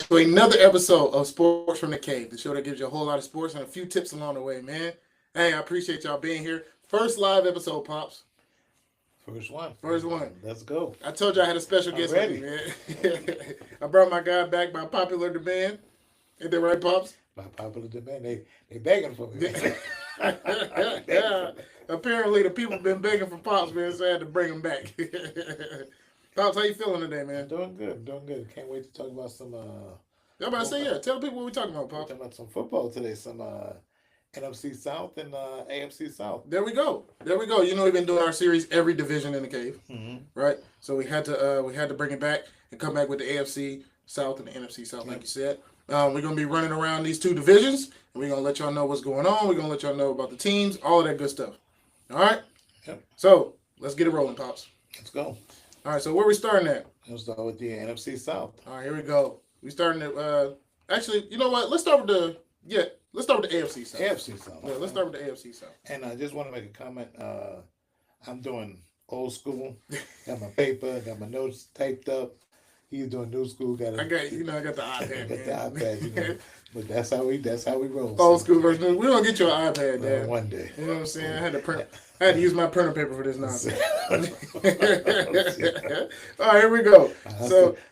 to another episode of Sports from the Cave, the show that gives you a whole lot of sports and a few tips along the way, man. Hey, I appreciate y'all being here. First live episode, Pops. First one. First one. Let's go. I told you I had a special guest with me, man. I brought my guy back by popular demand. Ain't that right, Pops? By popular demand, they begging for me. Yeah. Apparently, the people been begging for Pops, man, so I had to bring him back. Pops, how you feeling today, man? Doing good. Can't wait to talk about some. Y'all about to say, yeah. Tell the people what we talking about, We're Pops. talking about some football today. Some NFC South and AFC South. There we go. You know, we've been doing our series every division in the cave, right? So we had to bring it back and come back with the AFC South and the NFC South, like you said. We're gonna be running around these two divisions, and we're gonna let y'all know what's going on. We're gonna let y'all know about the teams, all of that good stuff. All right. Yep. So let's get it rolling, Pops. Let's go. All right. So where we starting at? Let's start with the NFC South. All right. Here we go. We starting at. Actually, you know what? Let's start with the AFC South. AFC South. Yeah. Let's start with the AFC South. And I just want to make a comment. I'm doing old school. Got my paper. Got my notes typed up. He's doing new school. I got the iPad. Got the iPad. But that's how we roll. Old school version. We're gonna get you an iPad, Dad. One day. You know what I'm saying? I had to use my printer paper for this nonsense. All right, here we go.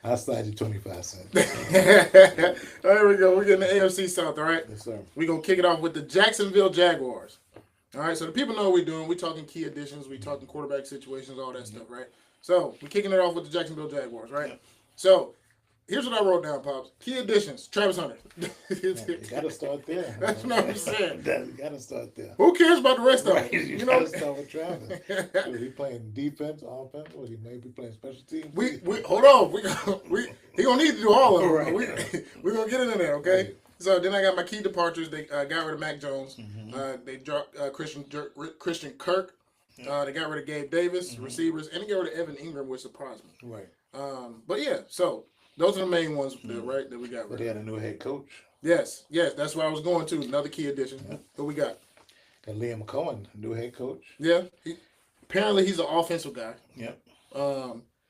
I'll slide you 25 cents. All right, here we go. We're getting the AFC South, all right? Yes, sir. We're gonna kick it off with the Jacksonville Jaguars. All right, so the people know what we're doing. We're talking key additions, we're talking quarterback situations, all that stuff, right? So we're kicking it off with the Jacksonville Jaguars, right? Yep. So here's what I wrote down, Pops. Key additions, Travis Hunter. You gotta start there. That's what I'm saying. You gotta start there. Who cares about the rest of Right. them? You You gotta know, start with Travis. Is he playing defense, offense, or he may be playing special teams? we hold on. He gonna need to do all of them. Right. We're gonna get into that, okay? Right. So then I got my key departures. They got rid of Mac Jones. Mm-hmm. They dropped Christian Kirk. They got rid of Gabe Davis, receivers, and they got rid of Evan Ingram, which surprised me. Right. But yeah, so those are the main ones, right, that we got But rid they of. had a new head coach. Yes, that's where I was going to. Another key addition. What we got? Got Liam Cohen, new head coach. Yeah, apparently he's an offensive guy. Yep.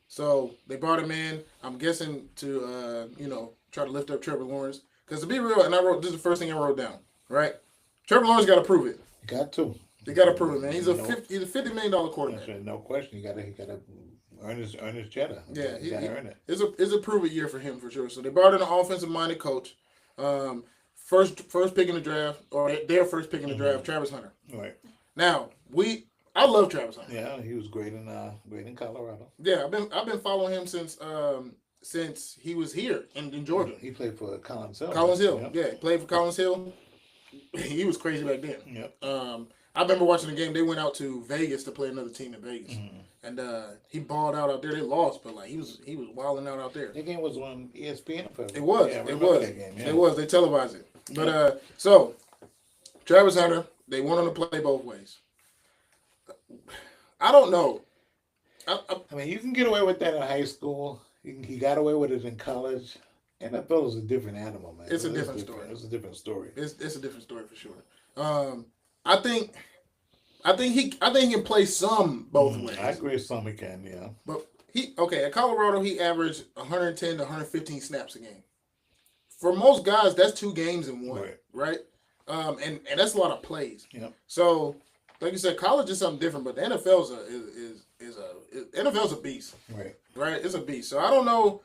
So they brought him in. I'm guessing to try to lift up Trevor Lawrence. Because to be real, and this is the first thing I wrote down. Right, Trevor Lawrence got to prove it. Got to. They got to prove it, man. He's a $50 million quarterback. That's right, no question. He gotta earn his cheddar. Yeah, he gotta earn it. It's a prove it year for him for sure. So they brought in an offensive minded coach. First pick in the draft, or their first pick in the draft, Travis Hunter. Right. Now I love Travis Hunter. Yeah, he was great in Colorado. Yeah, I've been following him since he was here in Georgia. He played for Collins Hill. Collins Hill, Yep. yeah, he played for Collins Hill. He was crazy back then. Yep. I remember watching the game. They went out to Vegas to play another team in Vegas, and he balled out there. They lost, but like he was wilding out there. That game was on ESPN. It was. Yeah, I It remember was. that game, yeah. It was. They televised it. But so Travis Hunter, they want him to play both ways. I don't know. I mean, you can get away with that in high school. He got away with it in college. NFL is a different animal, man. It's a different story. It's a different story. It's a different story for sure. I think he can play some both ways. I agree with some he can, yeah. But at Colorado he averaged 110 to 115 snaps a game. For most guys, that's 2 games in one, right? And that's a lot of plays. Yep. So, like you said, college is something different, but the NFL's a beast. Right. Right? It's a beast. So I don't know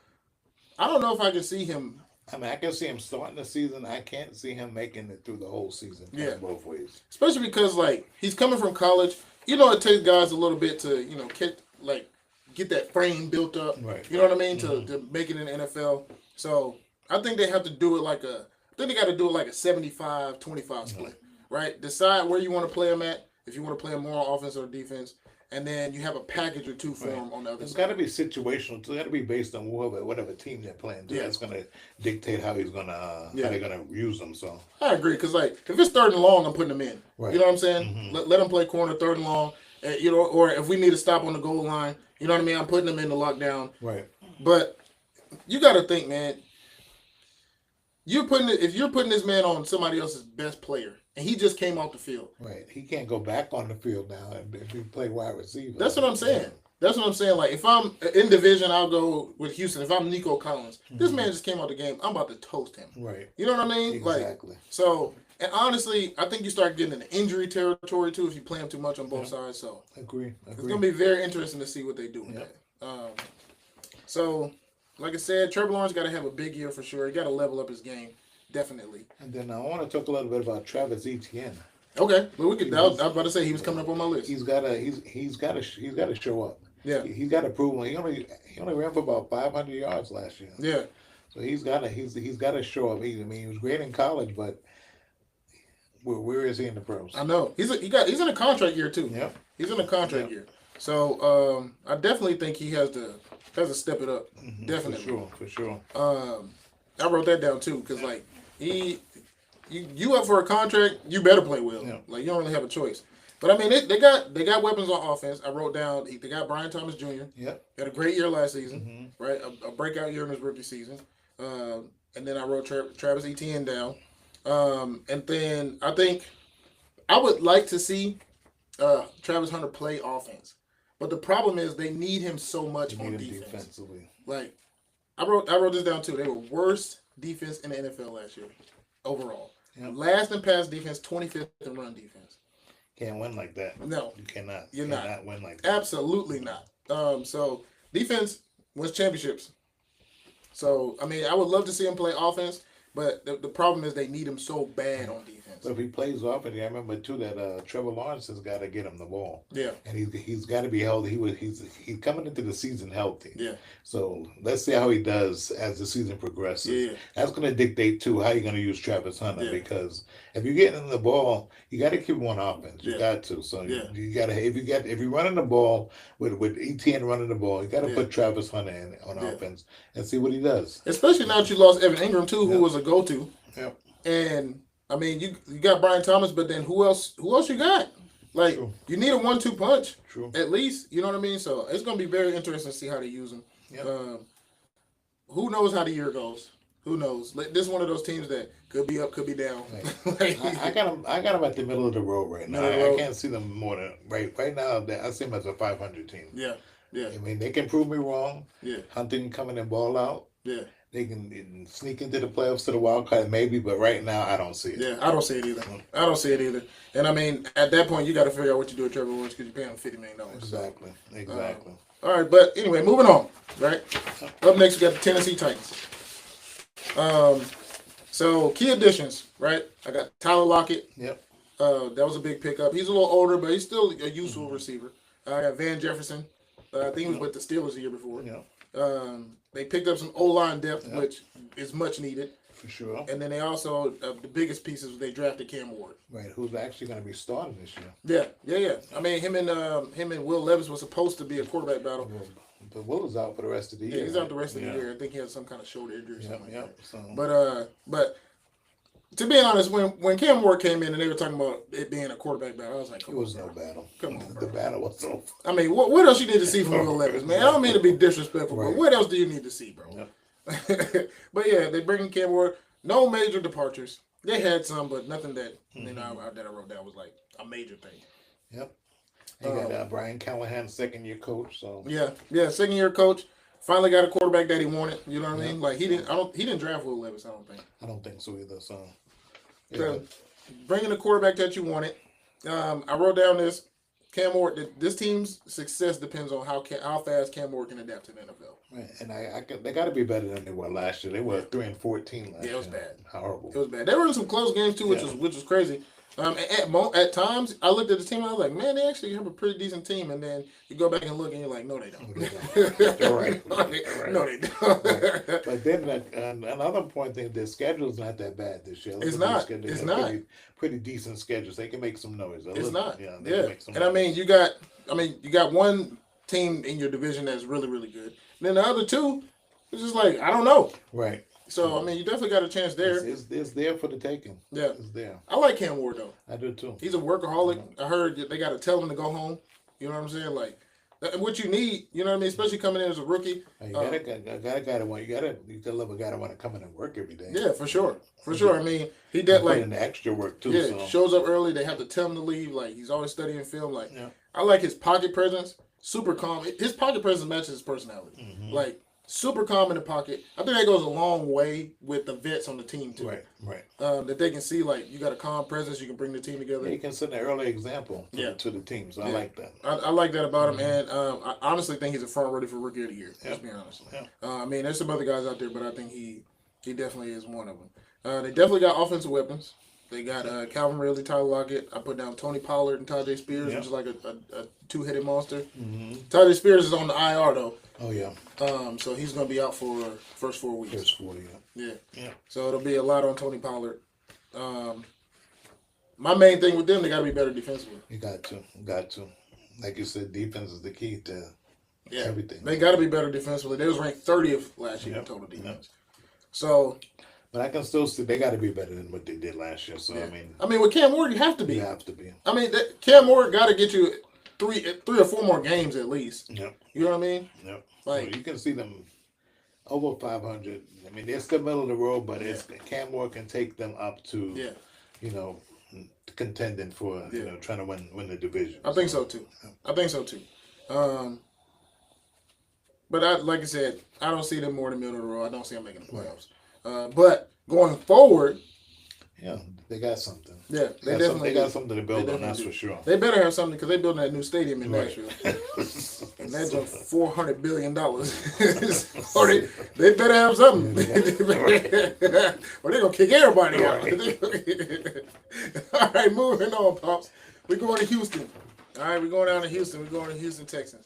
if I can see him. I mean, I can see him starting the season. I can't see him making it through the whole season. Yeah. Both ways. Especially because he's coming from college. You know, it takes guys a little bit to get that frame built up. Right. You know what I mean? To make it in the NFL. So I think they have to do it like a 75-25 split. Right? Decide where you want to play them at. If you want to play them more on offense or defense. And then you have a package or two for them on the other It's side. got to be situational too. It's got to be based on whatever team they're playing. Yeah. That's going to dictate how he's going to how they're going to use them. So I agree because if it's 3rd and long, I'm putting them in. Right. You know what I'm saying? Let them play corner 3rd and long. Or if we need to stop on the goal line, you know what I mean? I'm putting them in the lockdown. Right. But you got to think, man. If you're putting this man on somebody else's best player, and he just came off the field. Right. He can't go back on the field now if he play wide receiver. That's what I'm saying. That's what I'm saying. Like, if I'm in division, I'll go with Houston. If I'm Nico Collins, this man just came out the game. I'm about to toast him. Right. You know what I mean? Exactly. Like, so, and honestly, I think you start getting into injury territory too if you play him too much on both sides. So, Agree. it's gonna be very interesting to see what they do with that. So, like I said, Trevor Lawrence got to have a big year for sure. He got to level up his game, definitely. And then I want to talk a little bit about Travis Etienne. Okay, well, we could. I was about to say he was coming up on my list. He's got to show up. Yeah, He's got to prove. He only ran for about 500 yards last year. yeah. So he's got to show up. He was great in college, but where is he in the pros? I know he's in a contract year too. Yep. He's in a contract year. So I definitely think he has to step it up. Definitely. For sure. I wrote that down too because like you up for a contract, you better play well. Yeah. Like you don't really have a choice. But I mean, they got weapons on offense. I wrote down they got Brian Thomas Jr. Yep. Had a great year last season, right? A breakout year in his rookie season. And then I wrote Travis Etienne down. And then I think I would like to see Travis Hunter play offense. But the problem is they need him so much on defense. Defensively. Like I wrote this down too. They were worst defense in the NFL last year overall. Yep. Last in pass defense, 25th in run defense. Can't win like that. No, You cannot. You're you not. cannot win like that. absolutely not. So defense wins championships. So I mean, I would love to see him play offense, but the problem is they need him so bad on defense. So if he plays offense, I remember too that Trevor Lawrence has got to get him the ball. Yeah, And he's got to be healthy. He's coming into the season healthy. yeah, So let's see how he does as the season progresses. yeah, That's going to dictate too how you're going to use Travis Hunter Yeah. because if you're getting him the ball, you got to keep him on offense. You Yeah. got to. So Yeah. you got to if you're running the ball with ETN running the ball, you got to Yeah. put Travis Hunter in on Yeah. offense and see what he does. Especially now that you lost Evan Ingram too, who Yeah. was a go-to. Yep. And I mean, you got Brian Thomas, but then who else you got? Like True. you need a 1-2 punch True. at least. You know what I mean? So it's gonna be very interesting to see how they use him. Yep. Who knows how the year goes? Who knows? Like, this is one of those teams that could be up, could be down. Right. I got him. I got him at the middle of the road right now. Middle of the I road. can't see them more than right now. I see them as a 500 team. Yeah, yeah, I mean, they can prove me wrong. yeah, Hunting can come in and ball out. yeah, They can sneak into the playoffs to the wild card maybe, but right now I don't see it. yeah. I don't see it either. I don't see it either. And I mean, at that point, you got to figure out what you do with Trevor Lawrence because you're paying him $50 million. Exactly. Exactly. All right, but anyway, moving on. Right. Up next, we got the Tennessee Titans. So key additions. Right. I got Tyler Lockett. Yep. That was a big pickup. He's a little older, but he's still a useful receiver. I got Van Jefferson. I think he was with the Steelers the year before. Yep. They picked up some O-line depth, Yep. which is much needed. For sure. And then they also, the biggest pieces, they drafted Cam Ward. Right. Who's actually going to be starting this year? Yeah. I mean, him and Will Levis was supposed to be a quarterback battle. But Will is out for the rest of the year. Yeah, he's out the rest of the Yeah. year. I think he had some kind of shoulder injury or something like Yep. that. So, But to be honest, when Cam Ward came in and they were talking about it being a quarterback battle, I was like, it was no battle. Come on, The bro. battle was over. I mean, what else you need to see from Will Levis, man? I don't mean to be disrespectful, Right. but what else do you need to see, bro? Yep. But yeah, they bring in Cam Ward. No major departures. They had some, but nothing that that I wrote down was like a major thing. Yep. You got Brian Callahan, second-year coach. So Yeah, second year coach. Finally got a quarterback that he wanted. You know what I Yeah. mean? Like he didn't draft Will Levis. I don't think. I don't think so either. So, So, bringing the quarterback that you wanted. I wrote down this Cam Ward. This team's success depends on how fast Cam Ward can adapt to the NFL. right. And they got to be better than they were last year. They were 3-14 last year. Yeah, it was bad. Horrible. It was bad. They were in some close games too, which was crazy. At times, I looked at the team and I was like, man, they actually have a pretty decent team. And then you go back and look and you're like, no, they don't. They're right. No, they don't. But then another point thing, their schedule's not that bad this year. It's Look at their not. schedule. It's They got not. Pretty decent schedules. They can make some noise. It's not. They Yeah. can make some And I noise. mean, you got one team in your division that's really, really good. And then the other two, it's just like, I don't know. Right. So, I mean, you definitely got a chance there. It's there for the taking. Yeah. It's there. I like Cam Ward, though. I do too. He's a workaholic. I heard that they got to tell him to go home. You know what I'm saying? Like, what you need, you know what I mean? Especially coming in as a rookie. You got a guy that want you gotta love a guy that want to come in and work every day. Yeah, for sure. For sure. I mean, he did Put like, in the extra work too. yeah, So. shows up early. They have to tell him to leave. Like, he's always studying film. Like, Yeah. I like his pocket presence. super calm. His pocket presence matches his personality. Mm-hmm. Like super calm in the pocket. I think that goes a long way with the vets on the team too. Right. That they can see like you got a calm presence. You can bring the team together. Yeah, you can set an early example to the team. So I like that. I like that about him, and I honestly think he's a front runner for Rookie of the Year. Let's be honest. I mean, there's some other guys out there, but I think he definitely is one of them. They definitely got offensive weapons. They got Calvin Ridley, Tyler Lockett. I put down Tony Pollard and Tajay Spears, which is like a two-headed monster. Mm-hmm. Tajay Spears is on the IR though. Oh yeah. So he's gonna be out for first 4 weeks. First 4, Yeah. Yeah. So it'll be a lot on Tony Pollard. My main thing with them, they got to be better defensively. You got to. Like you said, defense is the key to everything. They got to be better defensively. They was ranked 30th last year in total defense. So. But I can still see they got to be better than what they did last year. So I mean, with Cam Ward, you have to be. You have to be. I mean, Cam Ward got to get you three or four more games at least. Yep. You know what I mean? Yep. Like well, you can see them over 500. I mean, they're still middle of the road, but it's Cam Ward can take them up to contending for trying to win the division. I think so too. But like I said, I don't see them more in the middle of the road. I don't see them making the playoffs. But going forward, they got something. Yeah, they got something to build on. That's for sure. They better have something because they're building that new stadium in Nashville, and that's $400 billion. Or they better have something, or they're gonna kick everybody out. All right, moving on, pops. We're going to Houston. All right, we're going down to Houston. We're going to Houston Texans.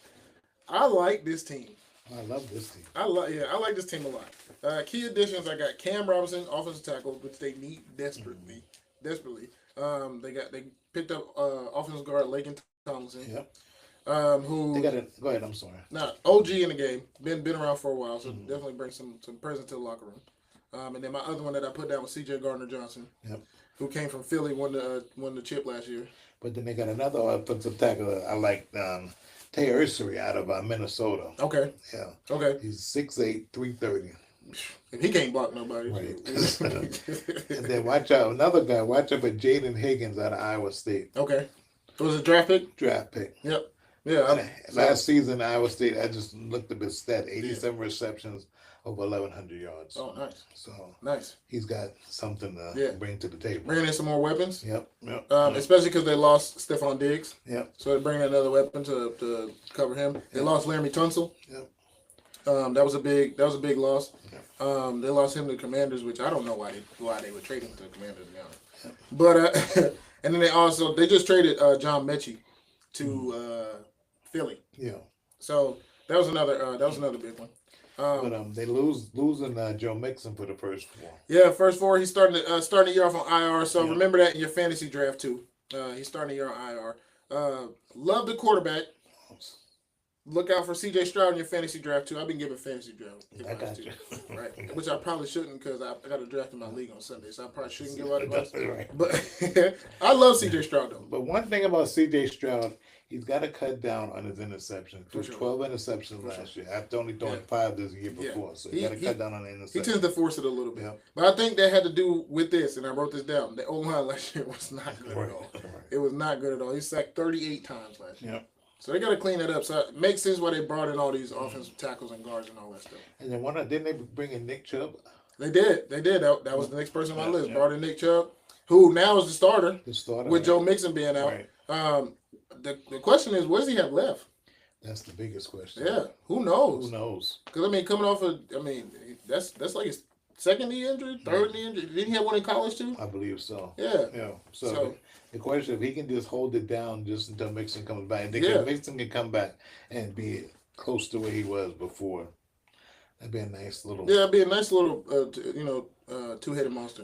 I like this team. I love this team. I like this team a lot. Key additions, I got Cam Robinson, offensive tackle, which they need desperately. They picked up offensive guard Lakin Tomlinson. Yep. Who they got it? Go ahead. I'm sorry. OG in the game, been around for a while, so definitely bring some presence to the locker room. And then my other one that I put down was C.J. Gardner-Johnson. Yep. Who came from Philly, won the chip last year. But then they got another offensive tackle. I like Tay Ursary out of Minnesota. Okay. Yeah. Okay. He's 6'8", 330. If he can't block nobody. Right. And then watch out, another guy. Watch out for Jaden Higgins out of Iowa State. Okay. It was a draft pick? Draft pick. Yep. Yeah. Last season, Iowa State, I just looked at his stat, 87 receptions, over 1,100 yards. Oh, nice. So nice. He's got something to bring to the table. Bringing in some more weapons. Yep. Especially because they lost Stephon Diggs. Yep. So they're bringing another weapon to cover him. They lost Laramie Tunsil. Yep. That was a big loss. Yep. They lost him to the Commanders, which I don't know why they would trade him to the Commanders, to be honest. Yep. But and then they just traded John Mechie to Philly. Yeah. So that was another big one. But they losing Joe Mixon for the first 4. Yeah, first 4. He's starting the year off on IR. So remember that in your fantasy draft too. He's starting the year on IR. Love the quarterback. Look out for C.J. Stroud in your fantasy draft too. I've been giving fantasy draft advice too, right? Which I probably shouldn't because I got a draft in my league on Sunday, so I probably shouldn't give out advice. Right. But I love C.J. Stroud though. But one thing about C.J. Stroud, he's got to cut down on his interceptions. Threw 12 interceptions last year. After only throwing 5 this year before, so he got to cut down on the interceptions. He tends to force it a little bit, but I think that had to do with this, and I wrote this down. The O-line last year was not good at all. It was not good at all. He sacked 38 times last year. Yep. So they got to clean that up. So it makes sense why they brought in all these offensive tackles and guards and all that stuff. And then didn't they bring in Nick Chubb? They did. That was the next person on my list. Brought in Nick Chubb, who now is the starter with Joe Mixon being out. Right. The question is, what does he have left? That's the biggest question. Yeah, who knows? Who knows? Because coming off that's like his second knee injury, third knee injury. Didn't he have one in college too? I believe so. Yeah. Yeah. So the question, if he can just hold it down just until Mixon comes back, and Mixon can come back and be close to where he was before, that'd be a nice little. Yeah, it'd be a nice little, two-headed monster.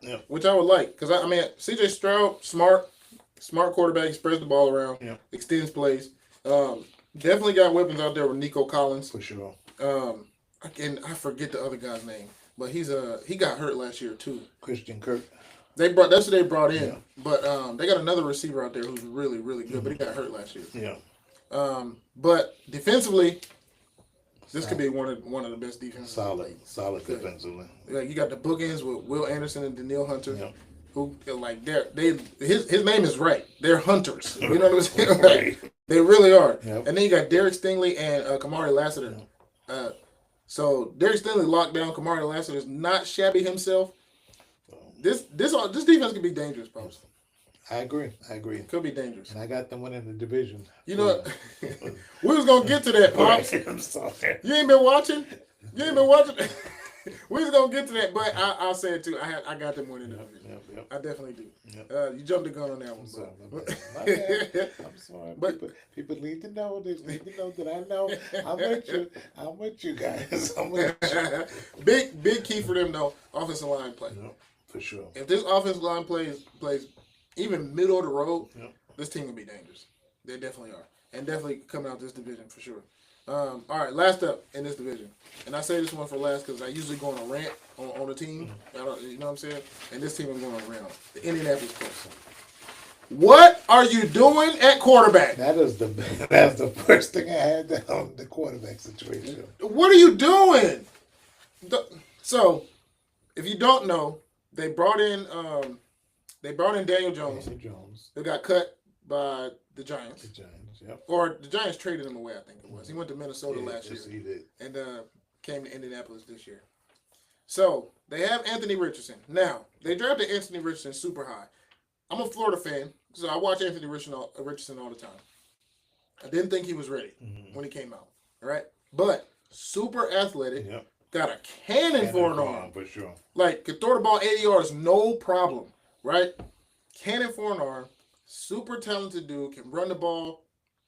Yep. Which I would like, because C.J. Stroud, smart quarterback, he spreads the ball around, extends plays. Definitely got weapons out there with Nico Collins. For sure. And I forget the other guy's name, but he got hurt last year too. Christian Kirk. That's what they brought in, but they got another receiver out there who's really, really good, but he got hurt last year. Yeah. But defensively, this could be one of the best defenses. Solid defensively. Yeah, you got the bookends with Will Anderson and Daniil Hunter, who his name is right. They're hunters. You know what I'm saying? They really are. Yep. And then you got Derek Stingley and Kamari Lassiter. Yep. So Derek Stingley locked down. Kamari Lassiter is not shabby himself. This defense could be dangerous, Pops. I agree. Could be dangerous. And I got them winning the division. You know what? We was gonna get to that, Pops. I'm sorry. You ain't been watching? We was gonna get to that, but I'll say it too. I got them winning the division. Yep. I definitely do. Yep. You jumped the gun on that one. I'm sorry. I'm sorry. But people need to know. They need to know that I know. I'm with you guys. I'm with you. big key for them though. Offensive line play. Yep, for sure. If this offensive line plays even middle of the road, this team will be dangerous. They definitely are, and definitely coming out this division for sure. All right, last up in this division, and I say this one for last because I usually go on a rant on the team. You know what I'm saying? And this team I'm going on a rant on. The Indianapolis Colts. What are you doing at quarterback? That's the first thing I had down, the quarterback situation. What are you doing? So, if you don't know, they brought in Daniel Jones. They got cut by the Giants. Yep. Or the Giants traded him away, I think it was. He went to Minnesota last year. Yes, he did. And came to Indianapolis this year. So, they have Anthony Richardson. Now, they drafted Anthony Richardson super high. I'm a Florida fan, so I watch Anthony Richardson all the time. I didn't think he was ready when he came out. All right? But super athletic. Yep. Got a cannon for an arm. For sure. Like, could throw the ball 80 yards, no problem. Right? Cannon for an arm. Super talented dude. Can run the ball.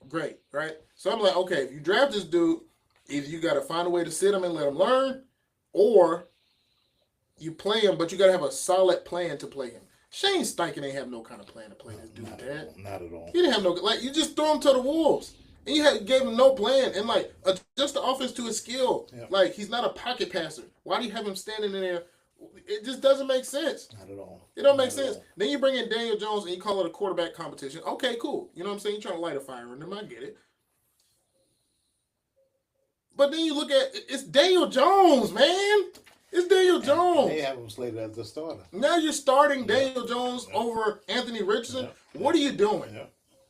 Great, right? So I'm like, okay, if you draft this dude, either you got to find a way to sit him and let him learn, or you play him, but you got to have a solid plan to play him. Shane Steichen ain't have no kind of plan to play this dude, Dad. Not at all. He didn't have no, like, you just throw him to the wolves. And you gave him no plan and, like, adjust the offense to his skill. Yep. Like, he's not a pocket passer. Why do you have him standing in there? It just doesn't make sense. Not at all. It don't make sense. Then you bring in Daniel Jones and you call it a quarterback competition. Okay, cool. You know what I'm saying? You're trying to light a fire in them. I get it. But then you look at it's Daniel Jones, man. It's Daniel Jones. They have him slated as the starter. Now you're starting Daniel Jones over Anthony Richardson. What are you doing?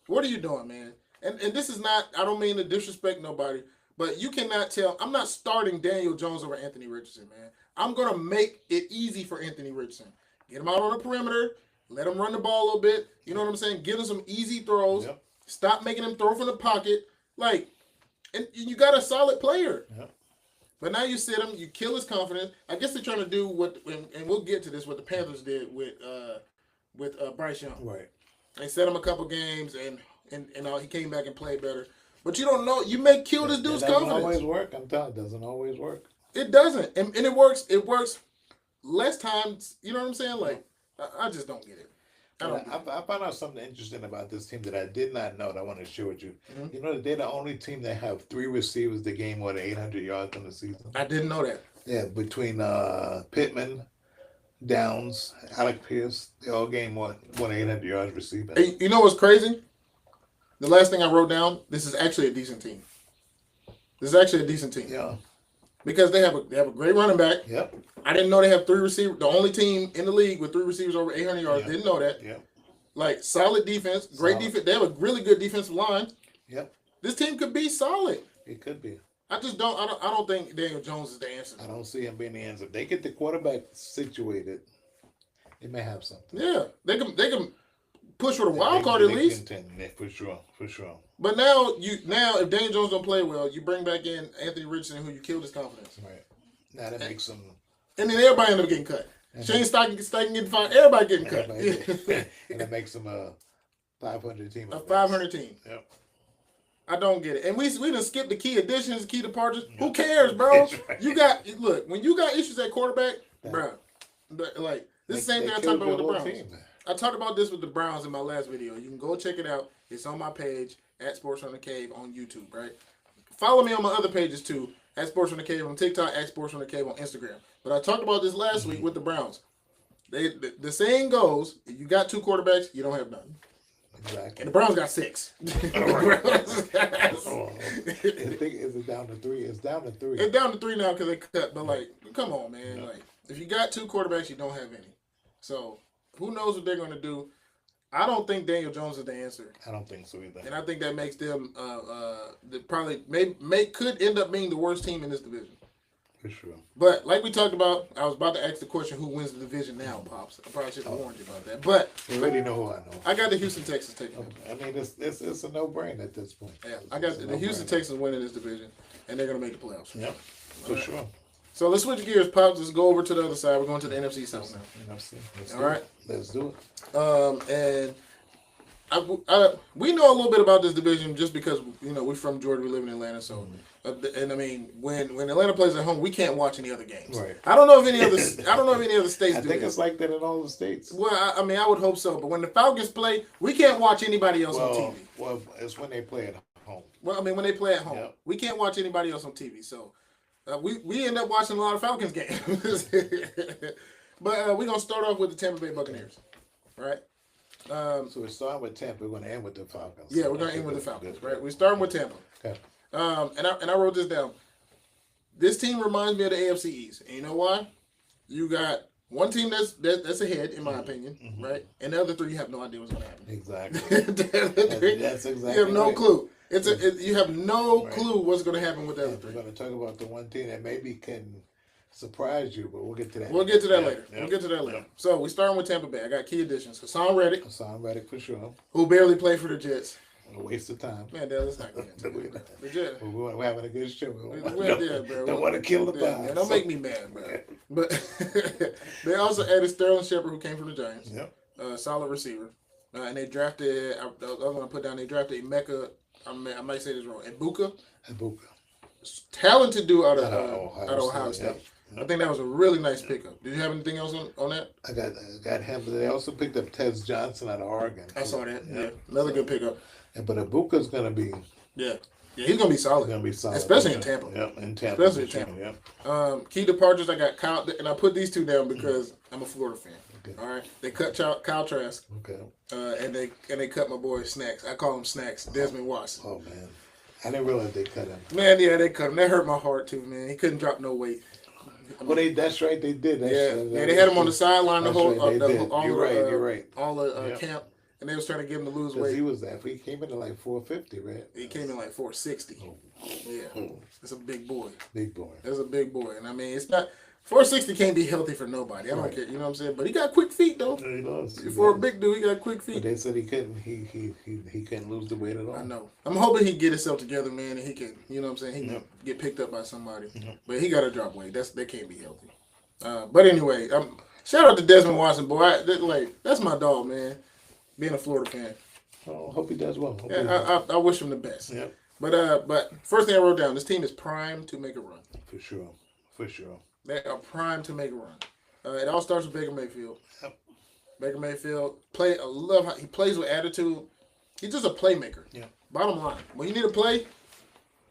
What are you doing, man? And this is not, I don't mean to disrespect nobody, but you cannot tell. I'm not starting Daniel Jones over Anthony Richardson, man. I'm going to make it easy for Anthony Richardson. Get him out on the perimeter. Let him run the ball a little bit. You know what I'm saying? Give him some easy throws. Yep. Stop making him throw from the pocket. Like, and you got a solid player. Yep. But now you sit him, you kill his confidence. I guess they're trying to do what, and we'll get to this, what the Panthers did with Bryce Young. Right. They set him a couple games, and he came back and played better. But you don't know. You may kill this dude's confidence. It doesn't always work. I'm telling you, it doesn't always work. It doesn't. And it works. It works less times. You know what I'm saying? Like, I just don't get it. I found out something interesting about this team that I did not know that I want to share with you. Mm-hmm. You know that they're the only team that have 3 receivers that gain more than 800 yards in the season. I didn't know that. Yeah, between Pittman, Downs, Alec Pierce, they all gain more than 800 yards receiving. Hey, you know what's crazy? The last thing I wrote down, this is actually a decent team. Yeah. Because they have a great running back. Yep. I didn't know they have 3 receivers. The only team in the league with 3 receivers over 800 yards. Yep. Didn't know that. Yep. Like, solid defense, great defense. They have a really good defensive line. Yep. This team could be solid. It could be. I don't think Daniel Jones is the answer. I don't see him being the answer. If they get the quarterback situated, it may have something. Yeah. They can push for the wild card at least. For sure. But now if Daniel Jones don't play well, you bring back in Anthony Richardson, who you killed his confidence. Right. Now that makes them. And then everybody end up getting cut. Shane Steichen getting fired. Everybody getting cut. And it makes them a 500 team. A 500 team. Yep. I don't get it. And we done skipped the key additions, key departures. Yep. Who cares, bro? Right. When you got issues at quarterback, bro, like this is the same thing I talked about with the Browns. Team. I talked about this with the Browns in my last video. You can go check it out. It's on my page at Sports from the Cave on YouTube, right? Follow me on my other pages too, at Sports from the Cave on TikTok, at Sports from the Cave on Instagram. But I talked about this last week with the Browns. The saying goes, if you got 2 quarterbacks, you don't have none. Exactly. And the Browns got 6. Is it down to 3? It's down to 3. It's down to 3 now because they cut. But, like, come on, man. Like, if you got 2 quarterbacks, you don't have any. So, who knows what they're going to do. I don't think Daniel Jones is the answer. I don't think so either. And I think that makes them could end up being the worst team in this division. For sure. But like we talked about, I was about to ask the question, who wins the division now, Pops? I probably should have warned you about that. But you already know who I know. I got the Houston Texans taking it. I mean, it's a no-brainer at this point. Yeah, I got the Houston Texans winning this division, and they're going to make the playoffs. Yep, for sure. So let's switch gears, Pops. Let's go over to the other side. We're going to the NFC South now. NFC. All right. Let's do And it. we know a little bit about this division just because we're from Georgia, we live in Atlanta, so and I mean when Atlanta plays at home, we can't watch any other games. Right. I don't know if any other states. I think it's like that in all the states. Well, I mean, I would hope so, but when the Falcons play, we can't watch anybody else on TV. Well, it's when they play at home. Well, I mean, when they play at home, Yep. we can't watch anybody else on TV. So we end up watching a lot of Falcons games. But we're gonna start off with the Tampa Bay Buccaneers, right? So we're starting with Tampa. We're going to end with the Falcons. Yeah, we're going to end with the Falcons, right? We're starting with Tampa. Okay. And I wrote this down. This team reminds me of the AFC East. And you know why? You got one team that's ahead, in my opinion, right? And the other three, you have no idea what's going to happen. Exactly. That's exactly. You have no right. clue. You have no clue what's going to happen with the other three. We're going to talk about the one team that maybe can surprise you, but we'll get to that. We'll get to that later. Yep. We'll get to that later. So we're starting with Tampa Bay. I got key additions. Hassan Reddick, for sure. who barely played for the Jets. A waste of time. Man, let's not get into that. The Jets. We're having a good show. Don't want to kill the vibe. Man, don't make me mad, bro. But they also added Sterling Shepard, who came from the Giants. Yep. Solid receiver. And they drafted, I was going to put down, they drafted Emeka, I might say this wrong, Ibuka. Talented dude out of Ohio State. Yep. I think that was a really nice pickup. Did you have anything else on that? I got him, but they also picked up Tez Johnson out of Oregon. I saw that. Yeah, another good pickup. But Ibuka's going to be. Yeah, he's going to be solid. Especially in Tampa. Yep, in Tampa. Especially in Tampa. Yep. Key departures, I got Kyle, and I put these two down because I'm a Florida fan. Okay. All right, they cut Kyle Trask. Okay. And they cut my boy Snacks. I call him Snacks. Desmond Watson. Oh man, I didn't realize they cut him. Man, yeah, they cut him. That hurt my heart too, man. He couldn't drop no weight. Well, that's right. They did. They had him on the sideline the whole. You're right. All the camp, and they was trying to get him to lose weight. He was that. He came in at like 450, right? He came in like 460. Oh. Yeah, it's a big boy. Big boy. That's a big boy, and I mean, it's not 460 can't be healthy for nobody. I don't care. You know what I'm saying? But he got quick feet though. Yeah, he does. For a big dude, he got quick feet. But they said he couldn't. He couldn't lose the weight at all. I know. I'm hoping he get himself together, man, and he can. You know what I'm saying? He can get picked up by somebody. But he got to drop weight. That can't be healthy. But anyway, shout out to Desmond Watson, boy. That's my dog, man. Being a Florida fan. Oh, hope he does well. I wish him the best. Yeah. But first thing I wrote down, this team is primed to make a run. For sure. They are primed to make a run. It all starts with Baker Mayfield. Yep. Baker Mayfield I love how he plays with attitude. He's just a playmaker. Yeah. Bottom line, when you need to play,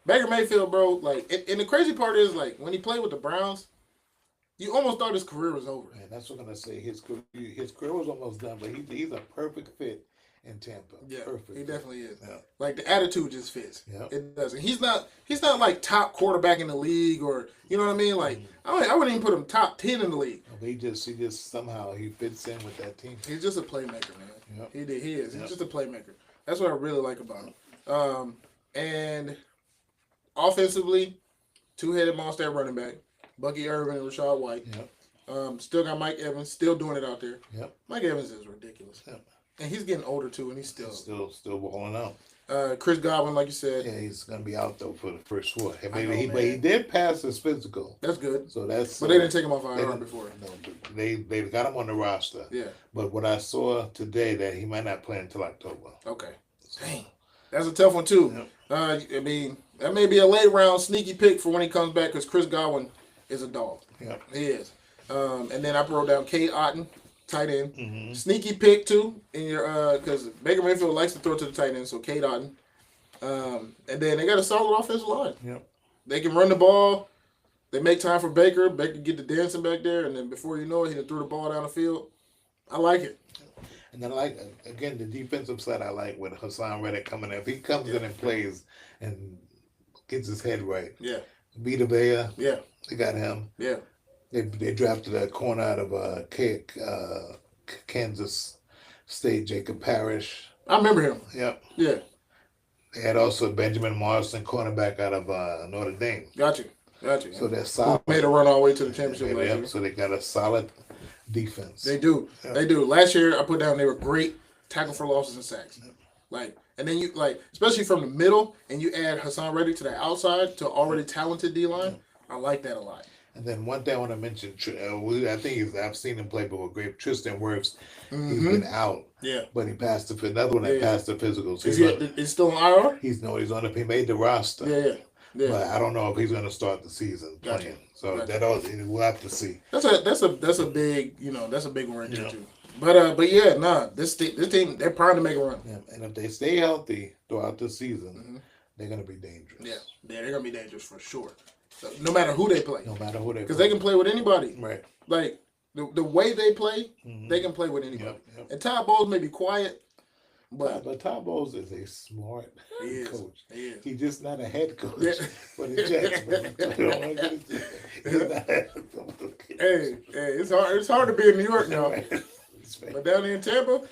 Baker Mayfield, bro. And the crazy part is, when he played with the Browns, you almost thought his career was over. Man, that's what I'm gonna say. His career was almost done, but he's a perfect fit in Tampa. Yeah, perfect. he definitely is. Yeah. The attitude just fits. Yeah. It doesn't. He's not like top quarterback in the league, or you know what I mean. I wouldn't even put him top 10 in the league. He just somehow he fits in with that team. He's just a playmaker, man. Yep. He is. He's just a playmaker. That's what I really like about him. And offensively, two-headed monster at running back, Bucky Irvin and Rashad White. Yep. Still got Mike Evans, still doing it out there. Yep. Mike Evans is ridiculous. Yep. And he's getting older too, and he's still balling out. Chris Godwin, like you said. Yeah, he's gonna be out though for the first one. But he did pass his physical. That's good. But they didn't take him off IR before. No, they got him on the roster. Yeah. But what I saw today that he might not play until October. Okay. Dang. That's a tough one too. Yep. I mean, that may be a late round sneaky pick for when he comes back because Chris Godwin is a dog. Yep. He is. And then I wrote down Cade Otton, tight end. Mm-hmm. Sneaky pick too in your because Baker Mayfield likes to throw to the tight end, so Cade Otton. And then they got a solid offensive line. Yep. They can run the ball. They make time for Baker. Baker get the dancing back there, and then before you know it, he threw the ball down the field. I like it. And then again the defensive side I like with Hassan Reddick coming in. If he comes in and plays and gets his head right. Yeah. Vita Vea. Yeah. They got him. Yeah. They drafted a corner out of Kansas State, Jacob Parrish. I remember him. Yep. Yeah. They had also Benjamin Morrison, cornerback out of Notre Dame. Gotcha. So they're solid. Made a run all the way to the championship last year. So they got a solid defense. They do. Yep. They do. Last year, I put down they were great tackle for losses and sacks. Yep. Like, and then you like, especially from the middle, and you add Hassan Reddick to the outside to already talented D line. Yep. I like that a lot. And then one thing I want to mention, I think I've seen him play before. Great Tristan Wirfs, he's been out. Yeah, but he passed another one that passed the physicals. So he's still on IR? He made the roster. Yeah. But I don't know if he's going to start the season playing. So we'll have to see. That's a big that's a big one right there too. But yeah, this team they're primed to make a run. Yeah. And if they stay healthy throughout the season, they're going to be dangerous. Yeah, they're going to be dangerous for sure. So, no matter who they play. Because they can play with anybody. Right. Like the way they play, they can play with anybody. Yep. And Todd Bowles may be quiet, but Todd Bowles is a smart coach. He is. He's just not a head coach for the Jets. Hey, it's hard to be in New York now. But down there in Tampa,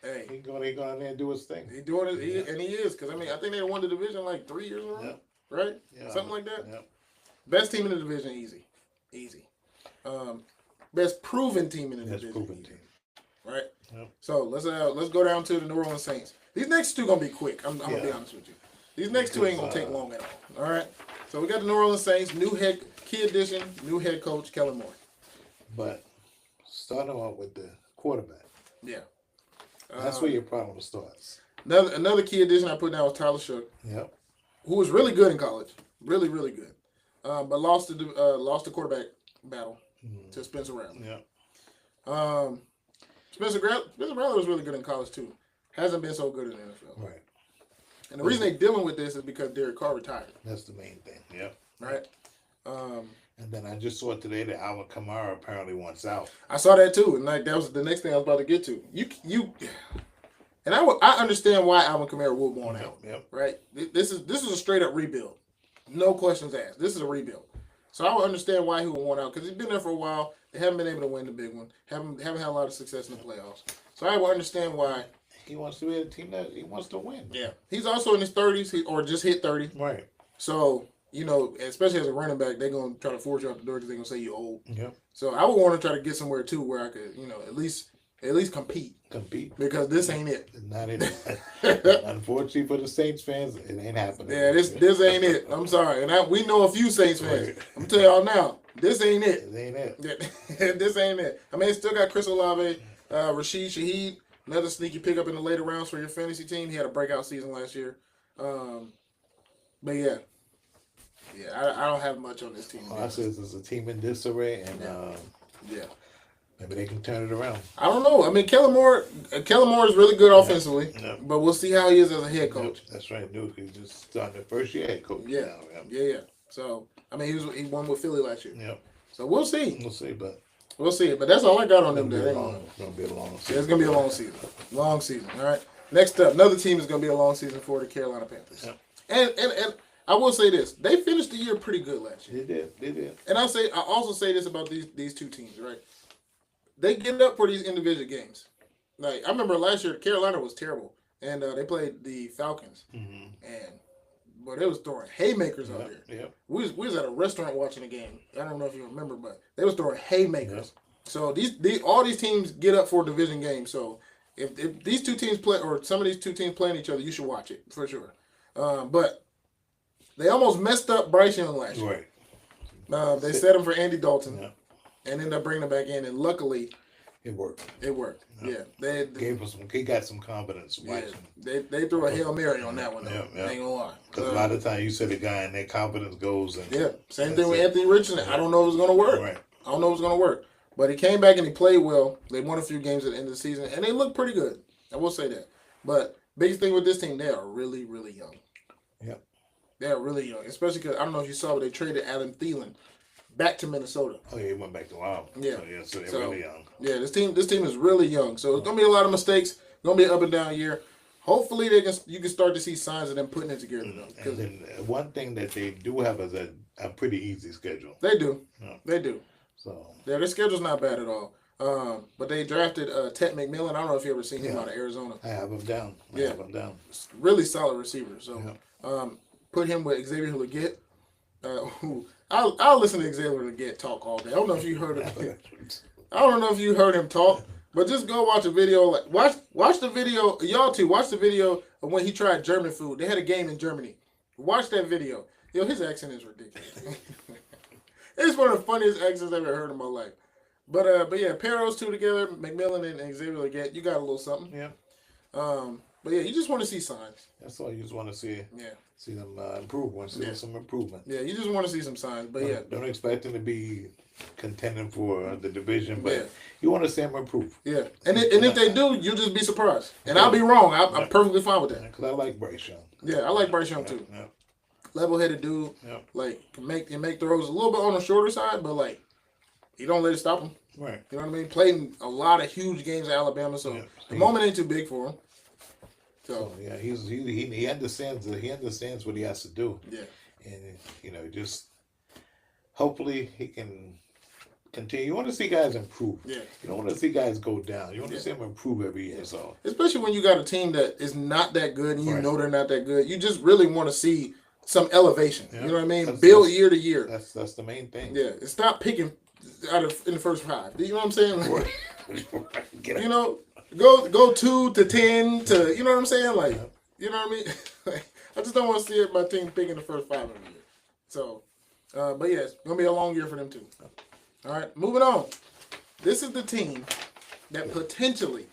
hey, he's going down there and do his thing. He's doing it, and he is. Because I think they won the division like 3 years in a row. Right? Yeah, something like that? Yep. Best team in the division, easy. Best proven team in the division. Proven team. Right? Yep. So let's go down to the New Orleans Saints. These next two going to be quick. I'm going to be honest with you. These next two ain't going to take long at all. All right? So we got the New Orleans Saints, key addition, new head coach, Kellen Moore. But starting off with the quarterback. Yeah. That's where your problem starts. Another key addition I put down was Tyler Shough. Yep. Who was really good in college, really, really good, but lost the quarterback battle to Spencer Rattler. Yeah. Spencer Rattler was really good in college too. Hasn't been so good in the NFL. Right. And the reason they're dealing with this is because Derek Carr retired. That's the main thing. Yep. Right. And then I just saw today that Alvin Kamara apparently wants out. I saw that too, and like that was the next thing I was about to get to. And I understand why Alvin Kamara would want out. Yep. Right. This is a straight up rebuild. No questions asked. This is a rebuild. So I would understand why he would want out because he's been there for a while. They haven't been able to win the big one. Haven't had a lot of success in the playoffs. So I would understand why he wants to be a team that he wants to win. Yeah. He's also in his 30s or just hit 30. Right. So, especially as a running back, they're going to try to force you out the door because they're going to say you're old. Yeah. So I would want to try to get somewhere too where I could, at least compete. Because this ain't it. Not it. Unfortunately for the Saints fans, it ain't happening. Yeah, this ain't it. I'm sorry. And we know a few Saints fans. Right. I'm telling y'all now, this ain't it. This ain't it. This ain't it. I mean, still got Chris Olave, Rashid Shaheed, another sneaky pickup in the later rounds for your fantasy team. He had a breakout season last year. But yeah. Yeah, I don't have much on this team. I said this is a team in disarray, and maybe they can turn it around. I don't know. I mean, Kellen Moore is really good offensively, but we'll see how he is as a head coach. That's right, Duke. He's just starting the first year head coach. Yeah, now. Yeah. So I mean, he won with Philly last year. Yeah. So we'll see. We'll see, but that's all I got on them. It's gonna be a long season. Yeah, it's gonna be a long season. Long season. All right. Next up, another team is gonna be a long season for the Carolina Panthers. Yeah. And I will say this: they finished the year pretty good last year. They did. And I also say this about these two teams, right? They get up for these individual games. Like I remember last year, Carolina was terrible, and they played the Falcons, and they was throwing haymakers out there. Yep. We was at a restaurant watching a game. I don't know if you remember, but they was throwing haymakers. Yep. So all these teams get up for division games. So if these two teams play, or some of these two teams playing each other, you should watch it for sure. But they almost messed up Bryce Young last year. Right. They set him for Andy Dalton, and ended up bringing him back in, and luckily, it worked. Yeah. They gave us he got some confidence. They threw a Hail Mary on that one. Though. I ain't gonna lie. Because a lot of times you see the guy and their confidence goes. And same thing with Anthony Richardson. I don't know if it's gonna work. Right. I don't know if it's gonna work. But he came back and he played well. They won a few games at the end of the season, and they look pretty good. I will say that. But biggest thing with this team, they are really, really young. Yep. They are really young, especially because I don't know if you saw, but they traded Adam Thielen back to Minnesota. Oh yeah, he went back to Wild. Yeah. So they're really young. Yeah, this team is really young. So it's gonna be a lot of mistakes. It's gonna be an up and down year. Hopefully you can start to see signs of them putting it together. Though, and then one thing that they do have is a pretty easy schedule. They do. Yeah. They do. So their schedule's not bad at all. But they drafted Ted McMillan. I don't know if you ever seen him out of Arizona. I have him down. Really solid receiver. So Yeah. put him with Xavier Legette. Who I'll listen to Xavier Legette talk all day. I don't know if you heard him. I don't know if you heard him talk, but just go watch a video. Like watch the video. Y'all too. Watch the video of when he tried German food. They had a game in Germany. Watch that video. Yo, his accent is ridiculous. It's one of the funniest accents I've ever heard in my life. But yeah, pair those two together, McMillan and Xavier Legette, you got a little something. Yeah. But yeah, you just want to see signs. That's all you just want to see. Yeah. See them improve. Want to see some improvement. Yeah, you just want to see some signs. But don't expect them to be contending for the division, but you want to see them improve. Yeah, and if they do, you'll just be surprised, and I'll be wrong. I'm perfectly fine with that. Because I like Bryce Young. Yeah, I like Bryce Young too. Yeah. Level-headed dude. Yeah. Like can make throws a little bit on the shorter side, but like he don't let it stop him. Right. You know what I mean? Played in a lot of huge games at Alabama, so the moment ain't too big for him. So yeah, he understands what he has to do. Yeah. And just hopefully he can continue. You want to see guys improve. Yeah. You don't want to see guys go down. You want to see them improve every year. So especially when you got a team that is not that good and you know they're not that good, you just really want to see some elevation. Yeah. You know what I mean? Build year to year. That's the main thing. Yeah. And stop picking in the first 5. You know what I'm saying? You know, go 2 to 10 to, you know what I'm saying? Like, you know what I mean? I just don't want to see my team picking the first 5 every year. So, but yeah, it's gonna be a long year for them too. All right, moving on. This is the team that potentially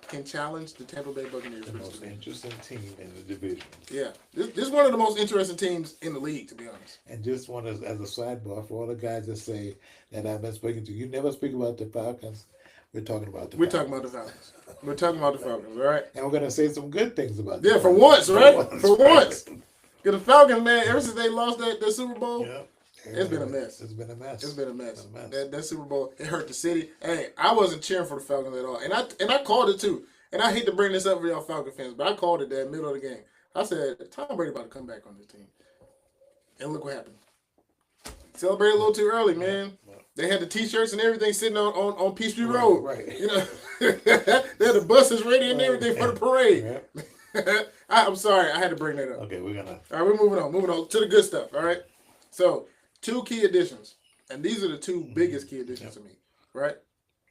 can challenge the Tampa Bay Buccaneers. The most interesting team in the division. Yeah, this is one of the most interesting teams in the league, to be honest. And just want to, as a sidebar, for all the guys that say that I've been speaking to, you never speak about the Falcons. We're talking about the Falcons. We're talking about the Falcons, all right? And we're going to say some good things about them. Yeah, for once, right? For once. Because the Falcons, man, ever since they lost that Super Bowl, it's been a mess. It's been a mess. It's been a mess. That Super Bowl, it hurt the city. Hey, I wasn't cheering for the Falcons at all. And I called it too. And I hate to bring this up for y'all Falcon fans, but I called it that middle of the game. I said, Tom Brady about to come back on this team. And look what happened. Celebrated a little too early, man. They had the T-shirts and everything sitting on Peachtree Road. Right. You know, they had the buses ready and everything for the parade. I'm sorry, I had to bring that up. Okay, all right, we're moving on to the good stuff. All right, so 2 key additions, and these are the 2 biggest key additions to me. Right,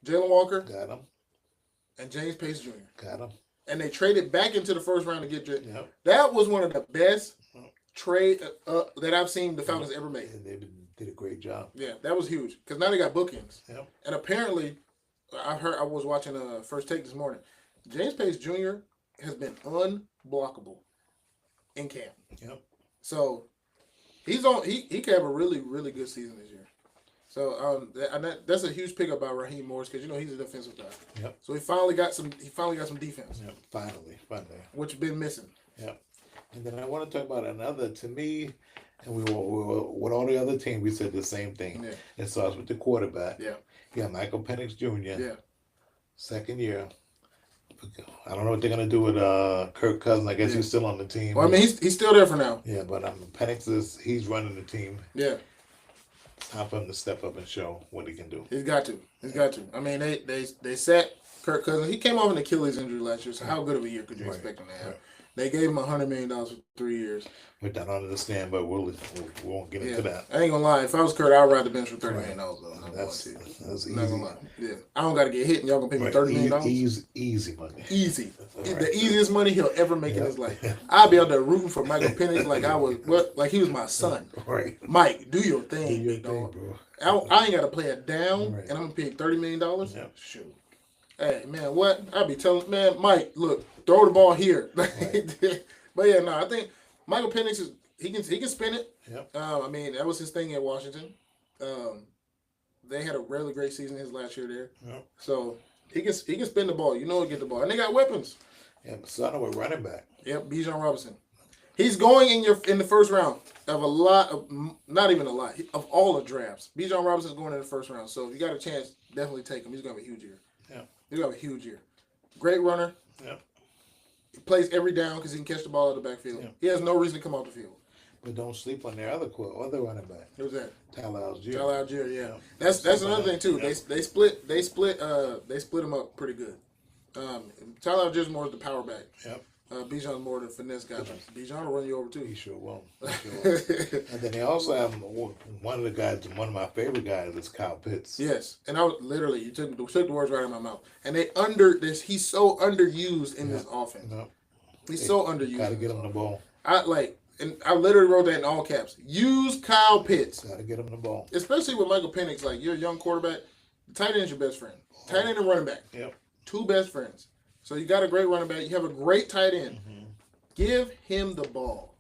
Jalen Walker got him, and James Pace Jr. got him, and they traded back into the first round to get Jalen. Yep. That was one of the best trade that I've seen the Falcons ever make. And they did a great job. Yeah, that was huge because now they got bookends. Yep. And apparently, I was watching First Take this morning. James Pace Jr. has been unblockable in camp. Yep. So he could have a really, really good season this year. So that's a huge pickup by Raheem Morris because he's a defensive guy. Yep. So he finally got some defense. Yep. Finally. Which been missing. Yep. And then I want to talk about another, to me, and we were with all the other teams, we said the same thing. Yeah. It starts with the quarterback. Yeah. You got Michael Penix Jr. Yeah. Second year. I don't know what they're gonna do with Kirk Cousins. I guess he's still on the team. Well, I mean, he's still there for now. Yeah, but Penix he's running the team. Yeah. It's time for him to step up and show what he can do. He's got to. I mean, they sat Kirk Cousins. He came off an Achilles injury last year, so how good of a year could you expect him to have? Right. They gave him $100 million for 3 years. Which I don't understand, but we won't get into that. I ain't gonna lie. If I was Kurt, I'd ride the bench for $30 million. That's easy. Not gonna lie. Yeah, I don't got to get hit, and y'all gonna pay me $30 million. Easy money. Easy. The easiest money he'll ever make in his life. I'll be out there rooting for Michael Penix like he was my son. Right. Mike, do your thing, big dog. Bro. I ain't got to play it down, and I'm gonna pay $30 million. Yep. Shoot. Hey man, what? I be telling Mike, look, throw the ball here. Right. But yeah, no, I think Michael Penix he can spin it. Yep. I mean, that was his thing at Washington. They had a really great season his last year there. Yep. So he can spin the ball. He'll get the ball, and they got weapons. Yeah, son of a running back. Yep, Bijan Robinson. He's going in the first round of a lot of, not even a lot, of all the drafts. Bijan Robinson's going in the first round. So if you got a chance, definitely take him. He's gonna have a huge year. Yeah. He's gonna have a huge year. Great runner. Yep. He plays every down because he can catch the ball out of the backfield. Yep. He has no reason to come off the field. But don't sleep on their other running back. Who's that? Tyler Algier. Tyler Algier, yeah. That's another thing too. Yeah. They split them up pretty good. Tyler Algier's more the power back. Yep. Bijan's more the finesse guy. Bijan will run you over too. He sure won't. And then they also have one of the guys, one of my favorite guys is Kyle Pitts. Yes, and I was literally you took the words right out of my mouth. And he's so underused in this offense. Yep. He's so underused. Got to get him the ball. And I literally wrote that in all caps. Use Kyle Pitts. Got to get him the ball. Especially with Michael Penix, like you're a young quarterback. The tight end is your best friend. Tight end and running back. Yep. Two best friends. So you got a great running back. You have a great tight end. Mm-hmm. Give him the ball.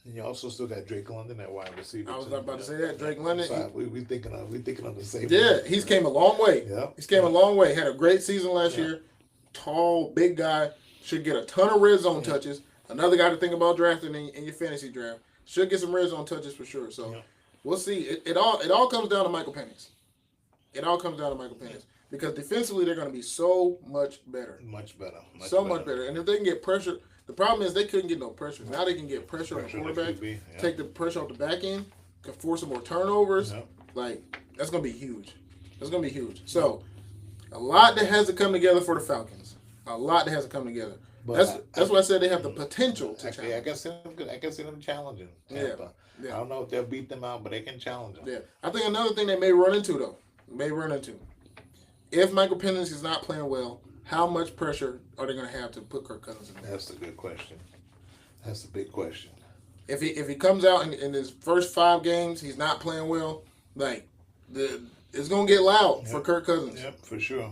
And you also still got Drake London at wide receiver. I was about to say that. Drake London. We thinking of the same. Yeah, he's came a long way. Yeah. He's came a long way. Had a great season last year. Tall, big guy. Should get a ton of red zone touches. Another guy to think about drafting in your fantasy draft. Should get some red zone touches for sure. So we'll see. It all comes down to Michael Penix. It all comes down to Michael Penix. Because defensively, they're going to be so much better. Much better. Much better. And if they can get pressure, the problem is they couldn't get no pressure. Now they can get pressure on the quarterback, take the pressure off the back end, can force some more turnovers. Yep. Like, that's going to be huge. That's going to be huge. So, a lot that has to come together for the Falcons. A lot that has to come together. But that's why I said they have the potential to challenge. I can see them challenging Tampa. I don't know if they'll beat them out, but they can challenge them. Yeah. I think another thing they may run into, though, if Michael Penix is not playing well, how much pressure are they going to have to put Kirk Cousins in there? That's a good question. That's a big question. If he comes out in his first 5 games, he's not playing well, like it's going to get loud for Kirk Cousins. Yep, for sure.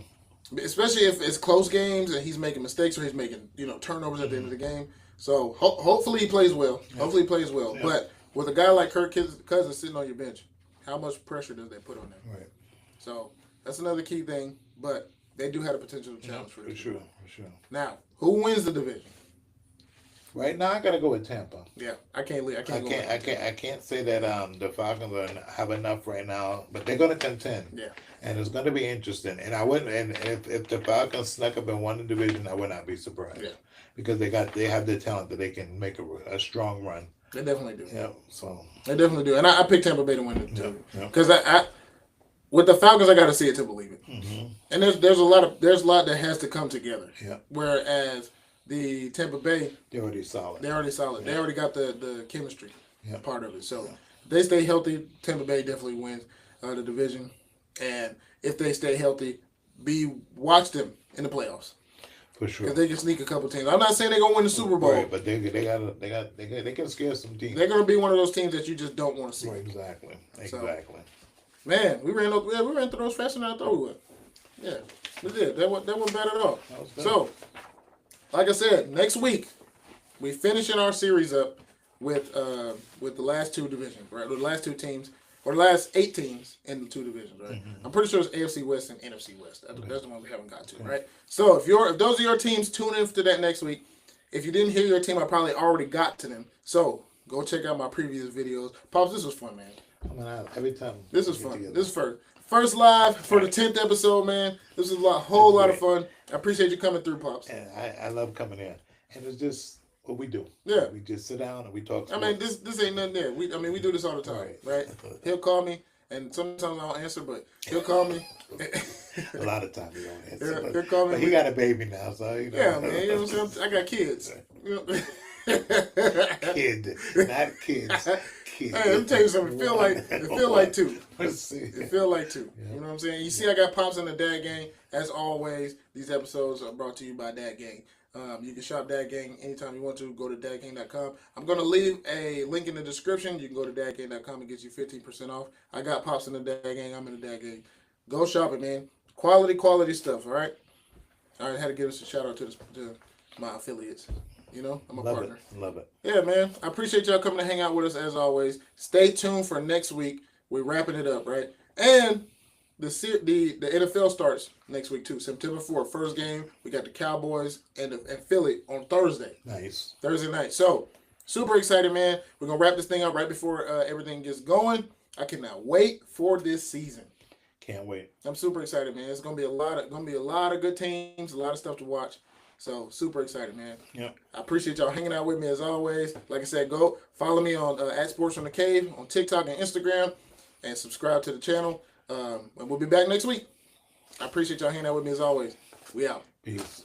Especially if it's close games and he's making mistakes or he's making turnovers at the end of the game. So hopefully he plays well. Yep. Hopefully he plays well. Yep. But with a guy like Kirk Cousins sitting on your bench, how much pressure does they put on them? Right. So that's another key thing. But they do have a potential challenge for this. For sure. Now, who wins the division? Right now, I gotta go with Tampa. Yeah, I can't say that the Falcons have enough right now, but they're gonna contend. Yeah, and it's gonna be interesting. And I wouldn't. And if the Falcons snuck up and won the division, I would not be surprised. Yeah, because they have the talent that they can make a strong run. They definitely do. Yeah, so they definitely do. And I picked Tampa Bay to win it too. Because I with the Falcons, I got to see it to believe it. Mm-hmm. And there's a lot that has to come together. Yeah. Whereas the Tampa Bay, they're already solid. Yeah. They already got the chemistry part of it. So if they stay healthy, Tampa Bay definitely wins the division. And if they stay healthy, watch them in the playoffs. For sure. Because they can sneak a couple teams. I'm not saying they're gonna win the Super Bowl, right, but they can scare some teams. They're gonna be one of those teams that you just don't want to see. Right, exactly. So, man, we ran through those faster than I thought we would. Yeah, we did. That wasn't bad at all. So, like I said, next week we finishing our series up with the last 2 divisions, right? The last 2 teams, or the last 8 teams in the 2 divisions, right? Mm-hmm. I'm pretty sure it's AFC West and NFC West. That's the one we haven't got to, right? So if those are your teams, tune in to that next week. If you didn't hear your team, I probably already got to them. So go check out my previous videos. Pops, this was fun, man. Every time. This is fun. Together. This is first live for the 10th episode, man. This is a whole lot of fun. I appreciate you coming through, Pops. And I love coming in. And it's just what we do. Yeah. We just sit down and we talk. I mean, this ain't nothing there. We do this all the time, right? He'll call me, and sometimes I don't answer, but he'll call me. A lot of times he don't answer. He'll call me. But he got a baby now, so Yeah, man. You know what I'm saying? I got kids. Kid, not kids. Kid. Hey, let me tell you something. It feel like 2. Let's see. It feel like 2. Yeah. You know what I'm saying? You see, I got Pops in the Dad Gang. As always, these episodes are brought to you by Dad Gang. You can shop Dad Gang anytime you want to. Go to dadgang.com. I'm going to leave a link in the description. You can go to dadgang.com and get you 15% off. I got Pops in the Dad Gang. I'm in the Dad Gang. Go shop it, man. Quality stuff, all right? All right, I had to give us a shout out to my affiliates. You know, I'm a partner. Love it. Yeah, man. I appreciate y'all coming to hang out with us as always. Stay tuned for next week. We're wrapping it up, right? And the NFL starts next week too. September 4th, first game. We got the Cowboys and Philly on Thursday. Nice. Thursday night. So super excited, man. We're gonna wrap this thing up right before everything gets going. I cannot wait for this season. Can't wait. I'm super excited, man. It's gonna be a lot of good teams, a lot of stuff to watch. So super excited, man. Yeah. I appreciate y'all hanging out with me as always. Like I said, go follow me on at Sports from the Cave on TikTok and Instagram, and subscribe to the channel. And we'll be back next week. I appreciate y'all hanging out with me as always. We out. Peace.